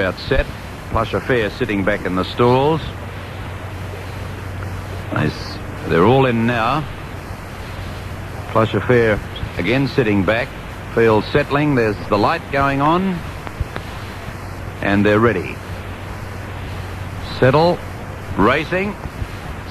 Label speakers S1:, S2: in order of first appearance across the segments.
S1: about set. Plush Affair sitting back in the stalls. They're all in now. Plush Affair again sitting back. Field settling. There's the light going on. And they're ready. Settle. Racing.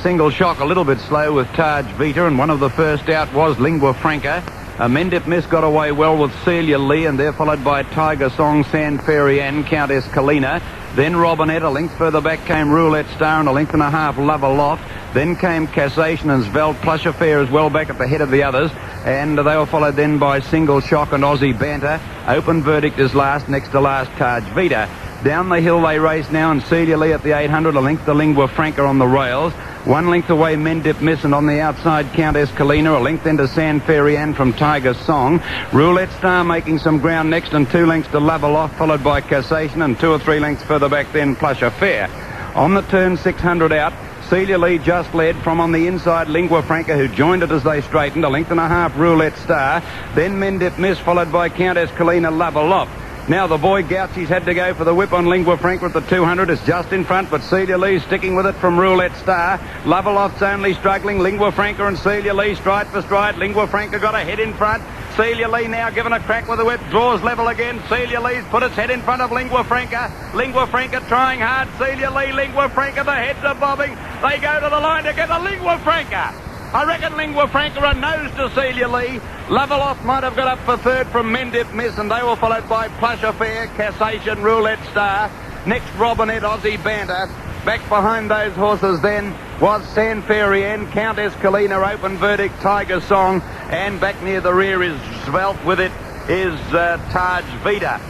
S1: Single shock a little bit slow with Taj Vita, and one of the first out was Lingua Franca. Mendip Miss got away well with Celia Lee, and they're followed by Tiger Song, San Fairy Ann, Countess Kalina. Then Robinette. A length further back came Roulette Star, and a length and a half Love Aloft. Then came Cassation and Svelte. Plush Affair as well back at the head of the others, and they were followed then by Single Shock and Aussie Banter. Open Verdict is last, next to last Taj Vita. Down the hill they race now, and Celia Lee at the 800, a length to Lingua Franca on the rails. 1 length away Mendip Miss, and on the outside Countess Kalina, a length into San Fairy Ann from Tiger Song. Roulette Star making some ground next, and 2 lengths to Love Aloft, followed by Cassation, and 2 or 3 lengths further back then Plush Affair. On the turn 600 out, Celia Lee just led from on the inside Lingua Franca, who joined it as they straightened, a length and a half Roulette Star. Then Mendip Miss, followed by Countess Kalina, Love Aloft. Now the boy Gouchy's had to go for the whip on Lingua Franca at the 200. It's just in front, but Celia Lee sticking with it from Roulette Star. Love Aloft's only struggling. Lingua Franca and Celia Lee stride for stride. Lingua Franca got a head in front. Celia Lee now given a crack with the whip. Draws level again. Celia Lee's put its head in front of Lingua Franca. Lingua Franca trying hard. Celia Lee, Lingua Franca, the heads are bobbing. They go to the line together. Lingua Franca. I reckon Lingua Franca a nose to Celia Lee. Love Aloft might have got up for third from Mendip Miss, and they were followed by Plush Affair, Cassation, Roulette Star. Next, Robinette, Aussie Banter. Back behind those horses then was San Fairy Ann, Countess Kalina, Open Verdict, Tiger Song, and back near the rear is Svelte. With it is Taj Vita.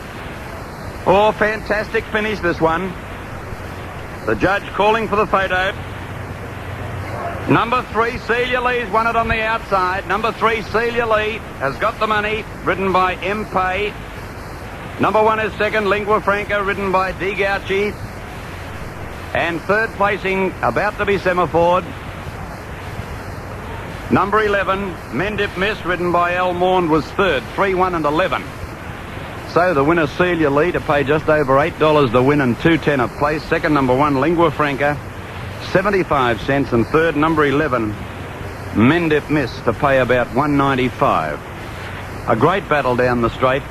S1: Oh, fantastic finish, this one. The judge calling for the photo. Number 3, Celia Lee's won it on the outside. Number 3, Celia Lee has got the money, ridden by M-Pay. Number 1 is second, Lingua Franca, ridden by D. Gouchy. And third placing, about to be semaphored, number 11, Mendip Miss, ridden by Al Morn, was third, 3, 1 and 11. So the winner, Celia Lee, to pay just over $8 the win and $2.10 a place. Second, number 1, Lingua Franca, 75 cents, and third, number 11, Mendip Miss, to pay about $1.95. A great battle down the straight.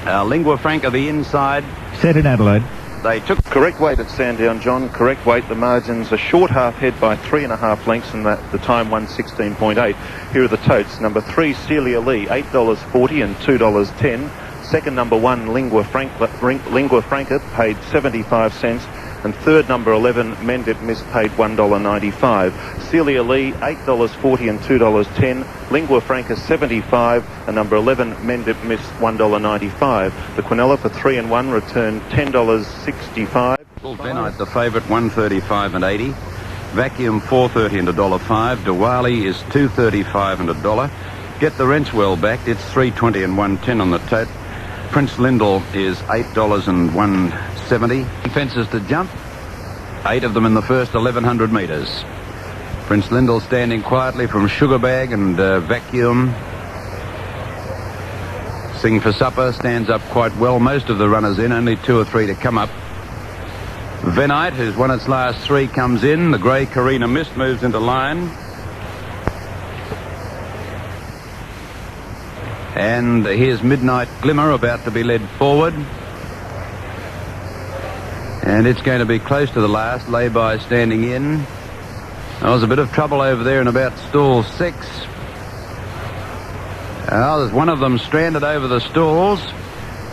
S1: Lingua Franca the inside.
S2: Set in Adelaide.
S1: They took
S3: correct weight at Sandown, John. Correct weight. The margins a short half head by 3.5 lengths, and the time 1:16.8. Here are the totes. Number 3, Celia Lee, $8.40 and $2.10. Second, number 1, Lingua Franca, paid 75 cents. And third, number 11, Mendip Miss, paid $1.95. Celia Lee, $8.40 and $2.10. Lingua Franca, 75, and number 11, Mendip Miss, $1.95. The Quinella for 3 and 1 returned $10.65.
S1: Benite, the favourite, $1.35 and 80. Vacuum, $4.30 and $1.05. Diwali is $2.35 and $1. Get the Rents well backed. It's $3.20 and $1.10 on the tote. Prince Lindell is $8 and $1.70. Fences to jump, 8 of them in the first 1,100 metres. Prince Lindell standing quietly from Sugarbag and Vacuum. Sing for Supper stands up quite well. Most of the runners in, only 2 or 3 to come up. Venite, who's won its last 3, comes in. The grey Carina Mist moves into line. And here's Midnight Glimmer about to be led forward. And it's going to be close to the last. Lay-by standing in. There was a bit of trouble over there in about stall 6. There's one of them stranded over the stalls.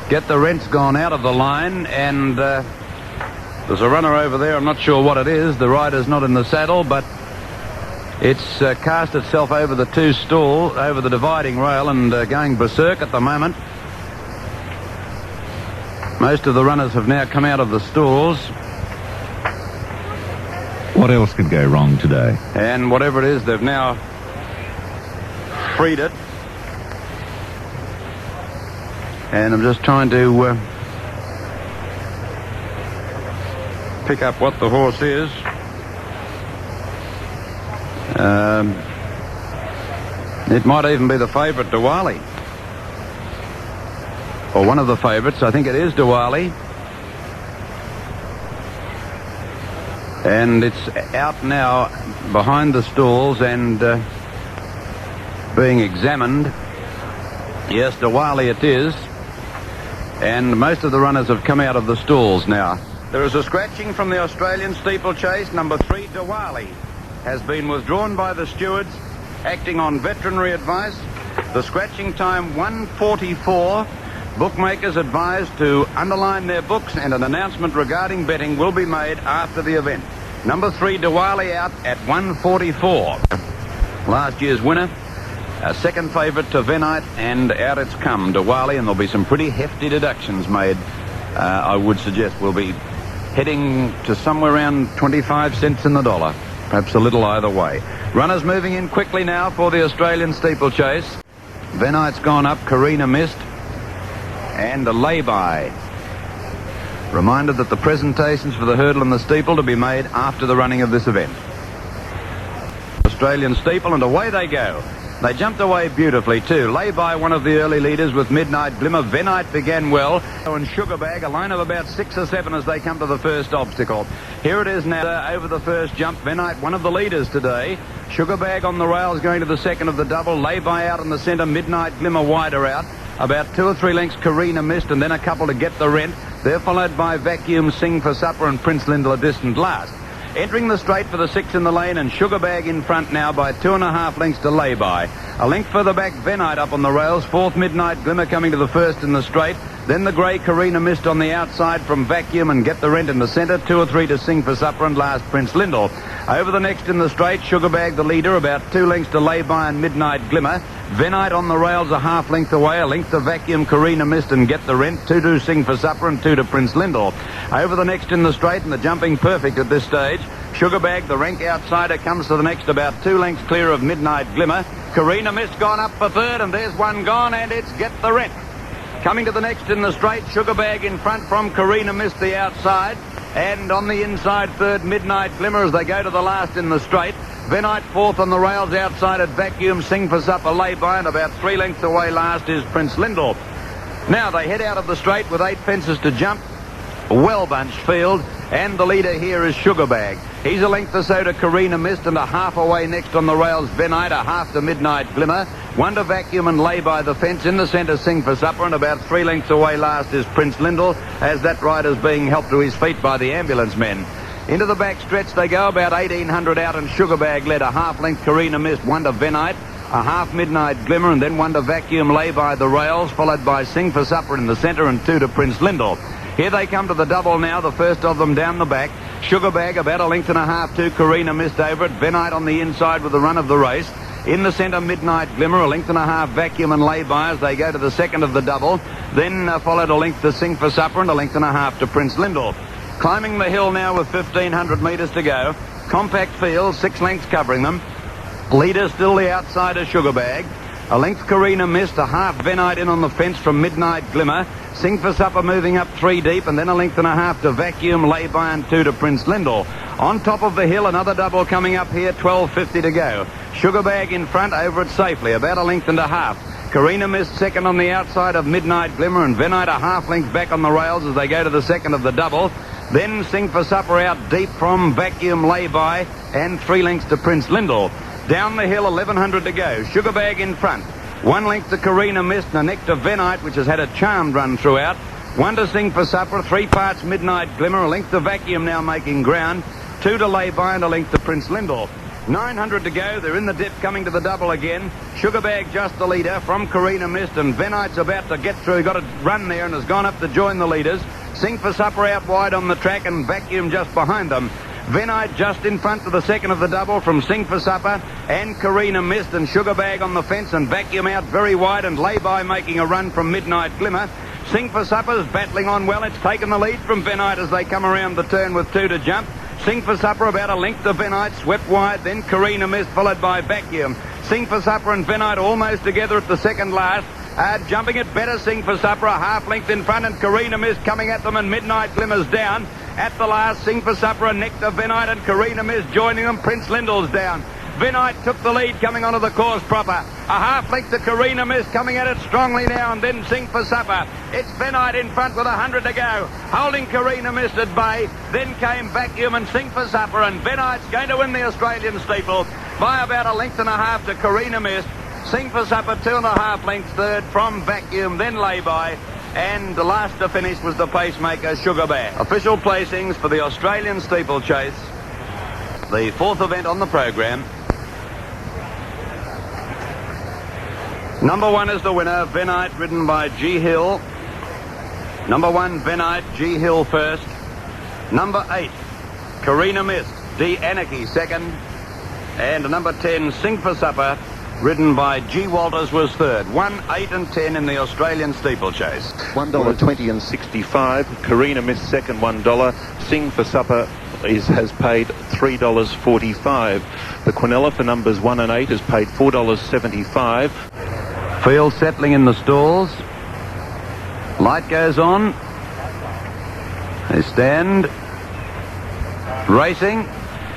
S1: Get the Rents gone out of the line, and there's a runner over there. I'm not sure what it is. The rider's not in the saddle, but it's cast itself over the 2 stalls, over the dividing rail, and going berserk at the moment. Most of the runners have now come out of the stalls.
S2: What else could go wrong today?
S1: And whatever it is, they've now freed it. And I'm just trying to pick up what the horse is. It might even be the favourite, Diwali. Or one of the favourites. I think it is Diwali. And it's out now behind the stalls and being examined. Yes, Diwali it is. And most of the runners have come out of the stalls now. There is a scratching from the Australian steeplechase. Number 3, Diwali, has been withdrawn by the stewards, acting on veterinary advice. The scratching time 1:44. Bookmakers advised to underline their books, and an announcement regarding betting will be made after the event. Number 3, Diwali, out at 1:44. Last year's winner, a second favourite to Venite, and out it's come, Diwali, and there'll be some pretty hefty deductions made. I would suggest we'll be heading to somewhere around 25 cents in the dollar, perhaps a little either way. Runners moving in quickly now for the Australian steeplechase. Venite's gone up, Karina missed, and a lay-by. Reminder that the presentations for the hurdle and the steeple to be made after the running of this event. Australian steeple, and away they go. They jumped away beautifully too. Lay by one of the early leaders with Midnight Glimmer. Venite began well. And Sugarbag, a line of about 6 or 7 as they come to the first obstacle. Here it is now over the first jump. Venite, one of the leaders today. Sugarbag on the rails going to the second of the double. Lay by out in the centre. Midnight Glimmer wider out. About 2 or 3 lengths Karina missed, and then a couple to get the rent. They're followed by Vacuum, Sing for Supper, and Prince Lindell a distant last. Entering the straight for the 6 in the lane, and Sugarbag in front now by 2.5 lengths to lay by. A length further back, Venite up on the rails. 4th, Midnight Glimmer coming to the first in the straight. Then the grey Karina missed on the outside from Vacuum and Get the Rent in the centre. 2 or 3 to Sing for Supper, and last Prince Lindell. Over the next in the straight, Sugarbag the leader, about 2 lengths to lay by and Midnight Glimmer. Venite on the rails a half length away. A length to Vacuum, Karina missed and Get the Rent. 2 to Sing for Supper and 2 to Prince Lindell. Over the next in the straight, and the jumping perfect at this stage. Sugarbag, the rank outsider, comes to the next about 2 lengths clear of Midnight Glimmer. Karina missed, gone up for third, and there's one gone, and it's Get the Rent. Coming to the next in the straight, Sugarbag in front from Karina missed the outside. And on the inside third, Midnight Glimmer as they go to the last in the straight. Venite 4th on the rails outside at Vacuum, Sing for Supper, lay by, and about 3 lengths away last is Prince Lindell. Now they head out of the straight with 8 fences to jump. Well-bunched field, and the leader here is Sugarbag. He's a length or so to Karina missed, and a half away next on the rails Venite, a half to Midnight Glimmer. 1 to Vacuum and lay by the fence. In the centre, Sing for Supper, and about 3 lengths away last is Prince Lindell, as that rider's being helped to his feet by the ambulance men. Into the back stretch they go, about 1,800 out, and Sugarbag led. A half length Karina missed, 1 to Venite, a half Midnight Glimmer, and then 1 to Vacuum, lay by the rails, followed by Sing for Supper in the centre, and 2 to Prince Lindell. Here they come to the double now, the first of them down the back. Sugarbag about 1.5 lengths to Karina missed over it. Venite on the inside with the run of the race. In the centre, Midnight Glimmer, 1.5 lengths Vacuum and lay by as they go to the second of the double. Then followed a length to Sing for Supper and 1.5 lengths to Prince Lindell. Climbing the hill now with 1,500 metres to go. Compact field, 6 lengths covering them. Leader still the outsider, Sugarbag. A length Karina missed, a half Venite in on the fence from Midnight Glimmer. Sing for Supper moving up 3 deep, and then 1.5 lengths to Vacuum, lay by, and 2 to Prince Lindell. On top of the hill, another double coming up here, 12.50 to go. Sugarbag in front, over it safely, about 1.5 lengths. Karina missed second on the outside of Midnight Glimmer, and Venite a half length back on the rails as they go to the second of the double. Then Sing for Supper out deep from Vacuum, lay by, and 3 lengths to Prince Lindell. Down the hill, 1,100 to go. Sugarbag in front. 1 length to Karina missed, and a neck to Venite, which has had a charmed run throughout. 1 to Sing for Supper, 3 parts Midnight Glimmer, a length to Vacuum now making ground. 2 to lay by and a length to Prince Lindell. 900 to go. They're in the dip coming to the double again. Sugarbag just the leader from Karina missed, and Venite's about to get through. Got a run there and has gone up to join the leaders. Sing for Supper out wide on the track, and Vacuum just behind them. Venite just in front to the second of the double from Sing for Supper, and Karina missed, and Sugarbag on the fence, and Vacuum out very wide, and lay by making a run from Midnight Glimmer. Sing for Supper's battling on well. It's taken the lead from Venite as they come around the turn with 2 to jump. Sing for Supper about 1 length to Venite, swept wide, then Karina missed, followed by Vacuum. Sing for Supper and Venite almost together at the second last. Jumping it better, Sing for Supper, a half length in front, and Karina missed coming at them, and Midnight Glimmer's down. At the last, Sing for Supper, a neck to Venite, and Karina missed joining them. Prince Lindell's down. Vinite took the lead coming onto the course proper. A half length to Carina Mist coming at it strongly now, and then Sing for Supper. It's Vinite in front with 100 to go, holding Carina Mist at bay. Then came Vacuum and Sing for Supper, and Vinite's going to win the Australian Steeple by about a length and a half to Carina Mist. Sing for Supper 2.5 lengths third from Vacuum, then lay by. And the last to finish was the pacemaker Sugar Bear. Official placings for the Australian Steeplechase, the fourth event on the program. Number 1 is the winner, Vinite, ridden by G. Hill. Number 1, Vinite, G. Hill first. Number 8, Carina Mist, D. Anarchy second. And number 10, Sing for Supper, ridden by G. Walters, was third. 1, 8 and 10 in the Australian Steeplechase.
S3: $1.20 and 65. Carina Mist second, $1. Sing for Supper has paid $3.45. The Quinella for numbers 1 and 8 has paid $4.75.
S1: Field settling in the stalls. Light goes on. They stand. Racing.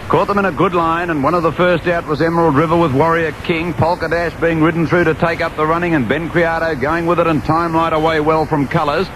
S1: Caught them in a good line, and one of the first out was Emerald River with Warrior King. Polka Dash being ridden through to take up the running, and Ben Criado going with it, and Time Light away well from Colours.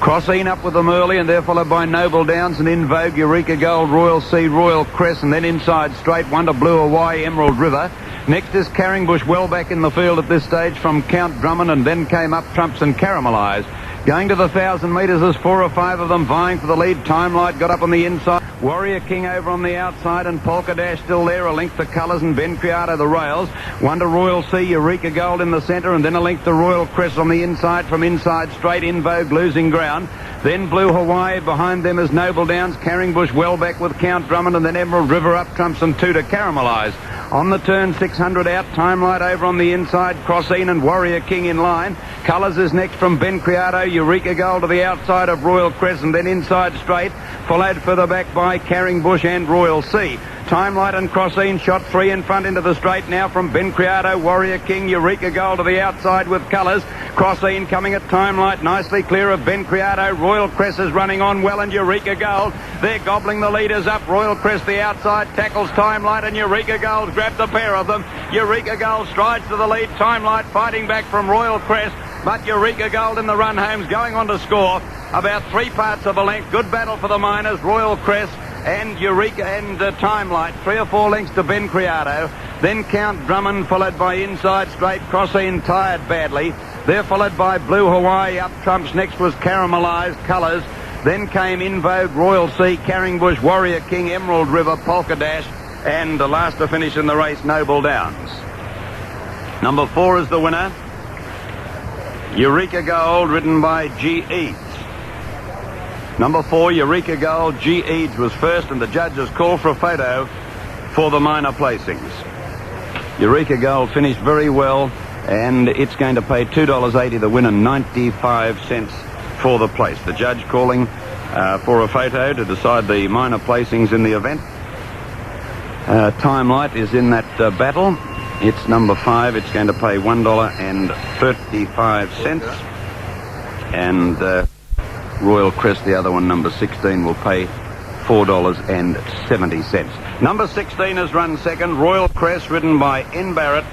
S1: Crossine up with them early, and they're followed by Noble Downs and In Vogue, Eureka Gold, Royal Sea, Royal Crest, and then inside straight, Wonder Blue Hawaii, Emerald River. Next is Carringbush, well back in the field at this stage from Count Drummond, and then came up Trumps and Caramelise. Going to the 1,000 metres, there's 4 or 5 of them vying for the lead. Time Light got up on the inside. Warrior King over on the outside, and Polka Dash still there. A length to Colours and Ben Criado the rails. Wonder Royal Sea, Eureka Gold in the centre, and then a length to Royal Crest on the inside from inside straight. In Vogue losing ground. Then Blue Hawaii behind them is Noble Downs. Carringbush well back with Count Drummond, and then Emerald River up Trumps and 2 to Caramelise. On the turn, 600 out. Time Light over on the inside. Crossine and Warrior King in line. Colours is next from Ben Criado. Eureka Gold to the outside of Royal Crest, and then inside straight. Followed further back by Carringbush and Royal Sea. Time Light and Crossine shot 3 in front into the straight now from Ben Criado. Warrior King, Eureka Gold to the outside with Colours. Crossine coming at Time Light, nicely clear of Ben Criado. Royal Crest is running on well, and Eureka Gold. They're gobbling the leaders up. Royal Crest the outside, tackles Time Light, and Eureka Gold grabbed a pair of them. Eureka Gold strides to the lead. Time Light fighting back from Royal Crest, but Eureka Gold in the run home's going on to score about 3 parts of a length. Good battle for the miners. Royal Crest and Eureka and Time Light, 3 or 4 lengths to Ben Criado. Then Count Drummond, followed by inside straight. Crossine tired badly. They're followed by Blue Hawaii up Trumps. Next was Caramelised, Colours. Then came In Vogue, Royal Sea, Carringbush, Warrior King, Emerald River, Polka Dash, and the last to finish in the race, Noble Downs. Number 4 is the winner, Eureka Gold, ridden by G. Eads. Number 4, Eureka Gold, G. Eads was first, and the judges called for a photo for the minor placings. Eureka Gold finished very well, and it's going to pay $2.80 the winner, 95 cents for the place. The judge calling for a photo to decide the minor placings in the event. Time Light is in that battle. It's number 5. It's going to pay $1.35, and Royal Crest, the other one, number 16, will pay $4.70. Number 16 has run second, Royal Crest, ridden by N. Barrett.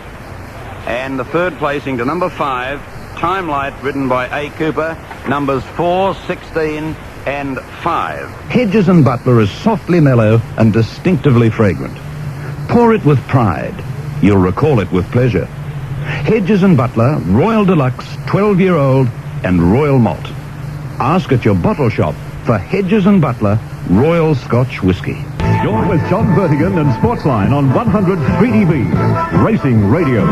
S1: And the third placing to number 5, Time Light, ridden by A. Cooper, numbers 4, 16 and 5.
S2: Hedges and Butler is softly mellow and distinctively fragrant. Pour it with pride. You'll recall it with pleasure. Hedges and Butler, Royal Deluxe, 12-year-old and Royal Malt. Ask at your bottle shop for Hedges and Butler Royal Scotch Whisky.
S4: You're with John Vertigan and Sportsline on 100 3DB Racing Radio.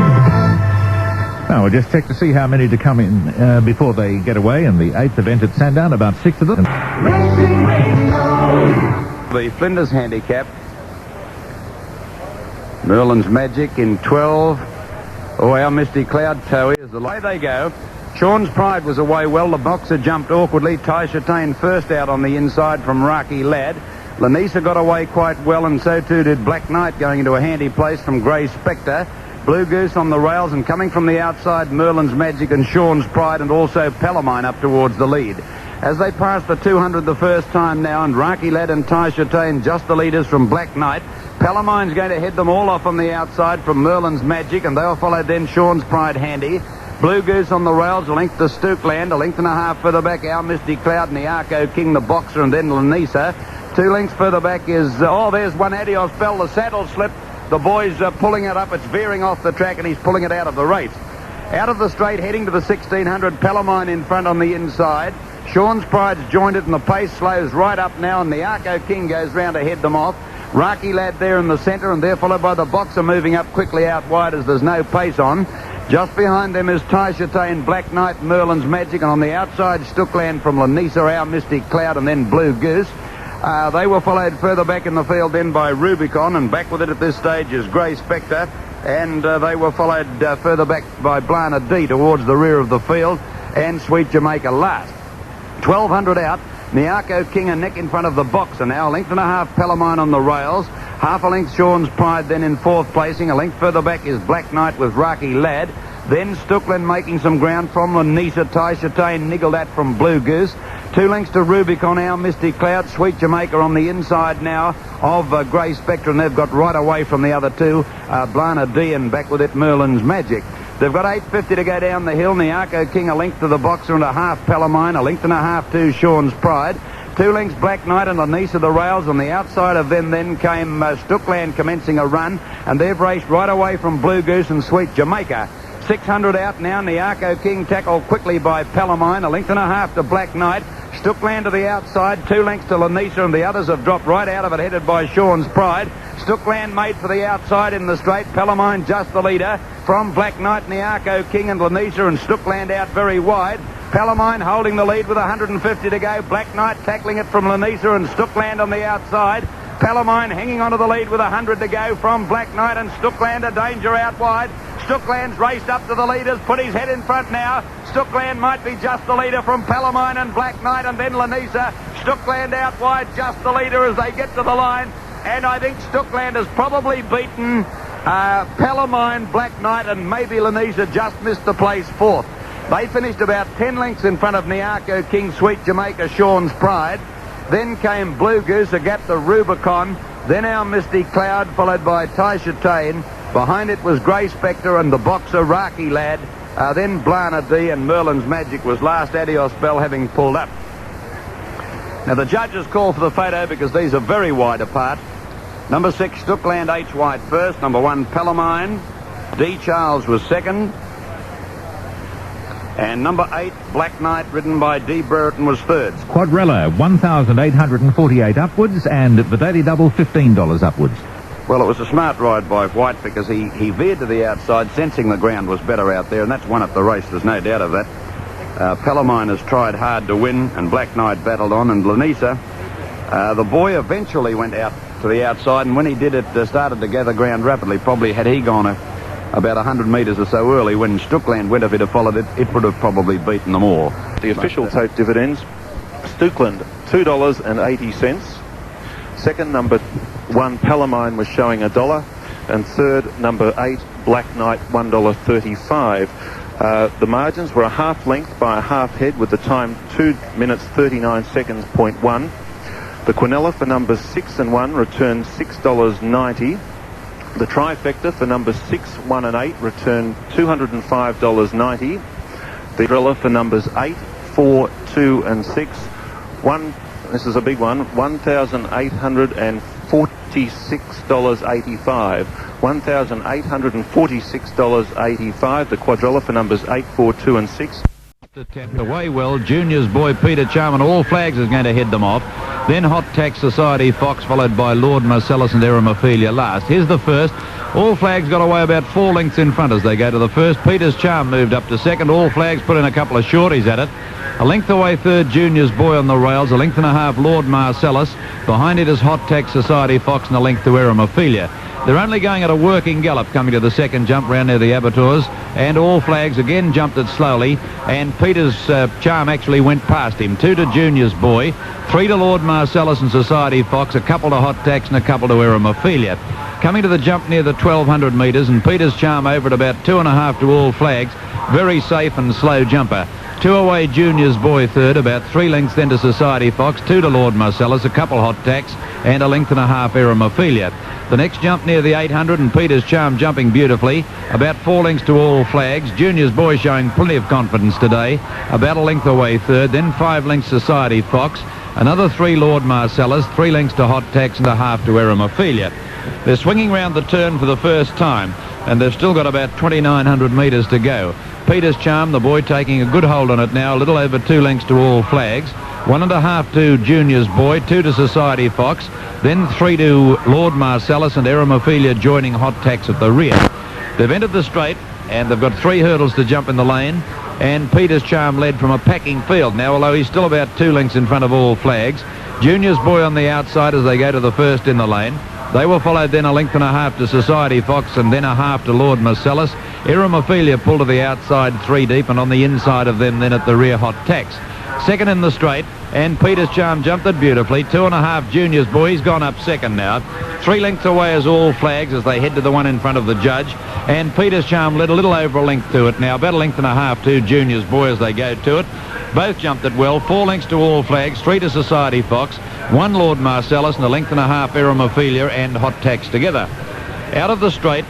S2: Now we'll just check to see how many to come in before they get away in the 8th event at Sandown, about 6 of them.
S4: Racing Radio.
S1: The Flinders Handicap, Merlin's Magic in 12. Oh, our Misty Cloud Towie is the way they go. Sean's Pride was away well. The boxer jumped awkwardly. Ty Chatain first out on the inside from Rocky Ladd. Lanisa got away quite well, and so too did Black Knight, going into a handy place from Grey Spectre. Blue Goose on the rails, and coming from the outside, Merlin's Magic and Sean's Pride, and also Palomine up towards the lead. As they pass the 200 the first time now, and Rocky Lad and Tai Chatain just the leaders from Black Knight. Palomine's going to head them all off on the outside from Merlin's Magic, and they'll follow then Sean's Pride Handy. Blue Goose on the rails, a length to Stukeland, a length and a half further back, Our Misty Cloud and the Arco King, the Boxer, and then Lanisa. 2 lengths further back is, there's one, Adios Bell, the saddle slip. The boys pulling it up, it's veering off the track, and he's pulling it out of the race. Out of the straight, heading to the 1600, Palomine in front on the inside. Sean's Pride's joined it, and the pace slows right up now, and the Arco King goes round to head them off. Rocky Lad there in the centre, and they're followed by the Boxer moving up quickly out wide as there's no pace on. Just behind them is Tai Chatain, Black Knight, Merlin's Magic, and on the outside, Stukeland from Lanisa, Our Misty Cloud, and then Blue Goose. They were followed further back in the field then by Rubicon, and back with it at this stage is Grey Spectre, and they were followed further back by Blana D towards the rear of the field, and Sweet Jamaica last. 1200 out. Niako King a neck in front of the Boxer now. A length and a half Palomine on the rails. Half a length Sean's Pride then in 4th placing. A length further back is Black Knight with Rocky Lad. Then Stukeland making some ground from Lanisa. Tai Chatain niggled at from Blue Goose. 2 lengths to Rubicon, Our Misty Cloud. Sweet Jamaica on the inside now of Grey Spectre, and they've got right away from the other two. Blana D, and back with it Merlin's Magic. They've got 8.50 to go down the hill. Niako King a length to the Boxer and a half Palomine, a length and a half to Sean's Pride. 2 lengths Black Knight and Lanisa the rails. On the outside of them then came Stukeland commencing a run, and they've raced right away from Blue Goose and Sweet Jamaica. 600 out now. Niako King tackled quickly by Palomine, a length and a half to Black Knight. Stukeland to the outside, 2 lengths to Lanisa, and the others have dropped right out of it, headed by Sean's Pride. Stukeland made for the outside in the straight. Palomine just the leader from Black Knight, Niako King and Lanisa, and Stukeland out very wide. Palomine holding the lead with 150 to go. Black Knight tackling it from Lanisa and Stukeland on the outside. Palomine hanging onto the lead with 100 to go from Black Knight and Stukeland, a danger out wide. Stukeland's raced up to the leaders, put his head in front now. Stukeland might be just the leader from Palomine and Black Knight, and then Lanisa. Stukeland out wide, just the leader as they get to the line. And I think Stukeland has probably beaten Palomine, Black Knight, and maybe Lanisa just missed the place 4th. They finished about 10 lengths in front of Niako King, Sweet Jamaica, Sean's Pride. Then came Blue Goose, a gap to Rubicon. Then Our Misty Cloud, followed by Tai Chatain. Behind it was Grey Spectre and the Boxer, Rocky Lad. Then Blana D, and Merlin's Magic was last, Adios Bell having pulled up. Now the judges call for the photo because these are very wide apart. Number 6, Stukeland H. White first. Number 1, Palomine. D. Charles was second. And number 8, Black Knight, ridden by D. Brereton, was third.
S4: Quadrella, 1,848 upwards, and the Daily Double, $15 upwards.
S1: Well, it was a smart ride by White because he veered to the outside, sensing the ground was better out there, and that's won at the race, there's no doubt of that. Palomine has tried hard to win, and Black Knight battled on, and Lanisa, the boy eventually went out to the outside, and when he did, it started to gather ground rapidly. Probably had he gone about 100 metres or so early, when Stukeland went, if he'd have followed it, it would have probably beaten them all.
S3: The official tote dividends, Stukeland $2.80. Second, number 1 Palomine was showing $1, and third, number 8 Black Knight, $1.35. The margins were a half length by a half head, with the time 2 minutes 39 seconds, .1. The Quinella for numbers 6 and 1 returned $6.90. The trifecta for numbers 6, 1 and 8 returned $205.90. The Quadrella for numbers 8, 4, 2 and 6, this is a big one, $1,846.85. $1,846.85. The Quadrella for numbers 8, 4, 2 and 6.
S1: Away well, Junior's boy Peter Charman, All Flags is going to head them off. Then Hot Tax Society Fox, followed by Lord Marcellus and Eramophilia last. Here's the first. All Flags got away about 4 lengths in front as they go to the first. Peter's Charm moved up to second. All Flags put in a couple of shorties at it. A length away third, Junior's boy on the rails. A length and a half, Lord Marcellus. Behind it is Hot Tax Society Fox, and a length to Eramophilia. They're only going at a working gallop coming to the second jump round near the abattoirs, and All Flags again jumped it slowly, and Peter's Charm actually went past him. 2 to Junior's boy, 3 to Lord Marcellus and Society Fox, a couple to Hot Tax and a couple to Eramophilia. Coming to the jump near the 1,200 metres, and Peter's Charm over at about 2.5 to All Flags. Very safe and slow jumper. 2 away Junior's Boy third, about 3 lengths then to Society Fox, 2 to Lord Marcellus, a couple Hot Tacks, and a length and a half Eramophilia. The next jump near the 800 and Peter's Charm jumping beautifully, about 4 lengths to All Flags. Junior's Boy showing plenty of confidence today, about a length away third, then 5 lengths Society Fox, another 3 Lord Marcellus, 3 lengths to Hot Tacks and a half to Eramophilia. They're swinging round the turn for the first time, and they've still got about 2,900 metres to go. Peter's Charm, the boy, taking a good hold on it now, a little over 2 lengths to All Flags, 1.5 to Junior's Boy, 2 to Society Fox, then 3 to Lord Marcellus and Eramophilia joining Hot Tacks at the rear. They've entered the straight, and they've got 3 hurdles to jump in the lane, and Peter's Charm led from a packing field now, although he's still about 2 lengths in front of All Flags. Junior's Boy on the outside as they go to the first in the lane. They will follow then a length and a half to Society Fox and then a half to Lord Marcellus. Eramophilia pulled to the outside 3 deep, and on the inside of them then at the rear Hot Tacks. Second in the straight, and Peter's Charm jumped it beautifully. 2.5 Junior's Boy, he's gone up second now. 3 lengths away as All Flags as they head to the one in front of the judge. And Peter's Charm led a little over a length to it now, about a length and a half to Junior's Boy as they go to it. Both jumped it well. 4 lengths to All Flags, 3 to Society Fox, 1 Lord Marcellus and a length and a half Eramophilia and Hot Tacks together. Out of the straight,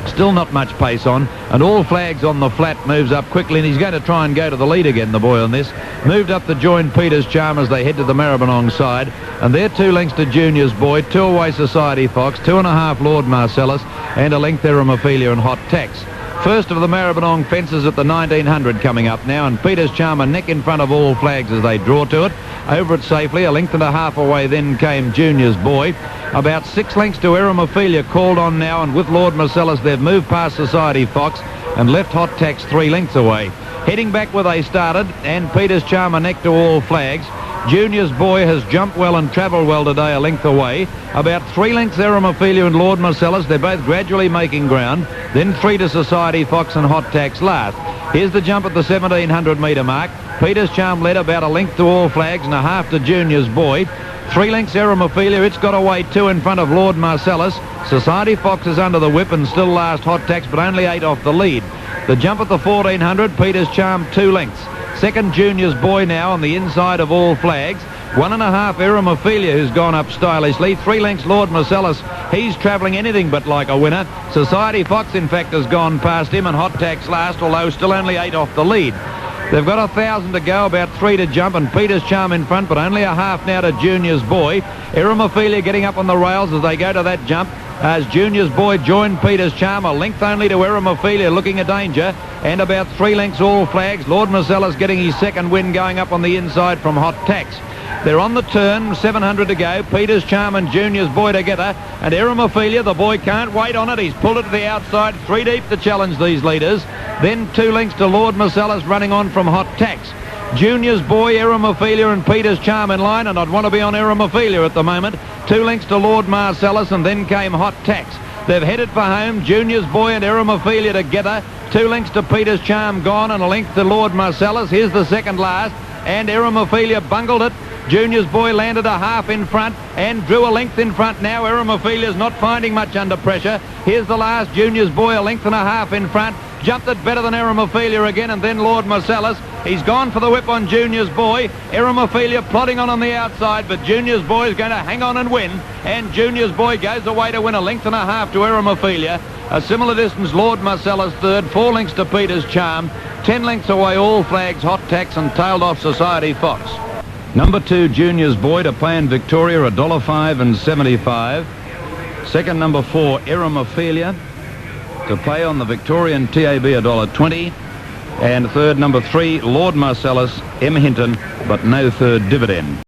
S1: still not much pace on, and All Flags on the flat moves up quickly, and he's going to try and go to the lead again, the boy on this. Moved up to join Peter's Charm as they head to the Maribyrnong side, and they're 2 lengths to Junior's Boy, 2 away Society Fox, 2.5 Lord Marcellus, and a length Eramophilia and Hot Tacks. First of the Maribyrnong fences at the 1900 coming up now, and Peter's Charm a neck in front of All Flags as they draw to it. Over it safely, a length and a half away then came Junior's Boy. About 6 lengths to Eramophilia called on now, and with Lord Marcellus they've moved past Society Fox and left Hot Tacks 3 lengths away. Heading back where they started, and Peter's Charm a neck to All Flags. Junior's Boy has jumped well and travelled well today, a length away. About 3 lengths Eramophilia and Lord Marcellus. They're both gradually making ground. Then 3 to Society Fox and Hot Tacks last. Here's the jump at the 1700 metre mark. Peter's Charm led about a length to All Flags and a half to Junior's Boy. 3 lengths Eramophilia. It's got away 2 in front of Lord Marcellus. Society Fox is under the whip and still last Hot Tacks, but only 8 off the lead. The jump at the 1400, Peter's Charm 2 lengths. Second Junior's Boy now on the inside of All Flags. 1.5 Eramophilia, who's gone up stylishly. 3 lengths Lord Marcellus. He's travelling anything but like a winner. Society Fox, in fact, has gone past him, and Hot Tacks last, although still only 8 off the lead. They've got 1,000 to go, about 3 to jump, and Peter's Charm in front, but only a half now to Junior's Boy. Eramophilia getting up on the rails as they go to that jump. As Junior's Boy joined Peter's Charm, a length only to Eramophilia, looking a danger, and about 3 lengths All Flags. Lord Marcellus getting his second win, going up on the inside from Hot Tacks. They're on the turn, 700 to go. Peter's Charm and Junior's Boy together, and Eramophilia, the boy can't wait on it. He's pulled it to the outside, 3 deep to challenge these leaders. Then 2 lengths to Lord Marcellus running on from Hot Tacks. Junior's Boy, Eramophilia and Peter's Charm in line, and I'd want to be on Eramophilia at the moment. 2 lengths to Lord Marcellus, and then came Hot Tacks. They've headed for home, Junior's Boy and Eramophilia together. 2 lengths to Peter's Charm gone, and a length to Lord Marcellus. Here's the second last, and Eramophilia bungled it. Junior's Boy landed a half in front and drew a length in front now. Eramophilia's not finding much under pressure. Here's the last, Junior's Boy a length and a half in front. Jumped it better than Eramophilia again, and then Lord Marcellus. He's gone for the whip on Junior's Boy. Eramophilia plodding on the outside, but Junior's Boy is going to hang on and win. And Junior's Boy goes away to win a length and a half to Eramophilia. A similar distance, Lord Marcellus third, 4 lengths to Peter's Charm. 10 lengths away, All Flags, Hot Tacks, and tailed off Society Fox. Number 2, Junior's Boy to play in Victoria, $1.05 and 75. Second, number 4, Eramophilia to play on the Victorian TAB, $1.20. And third, number 3, Lord Marcellus, M. Hinton, but no third dividend.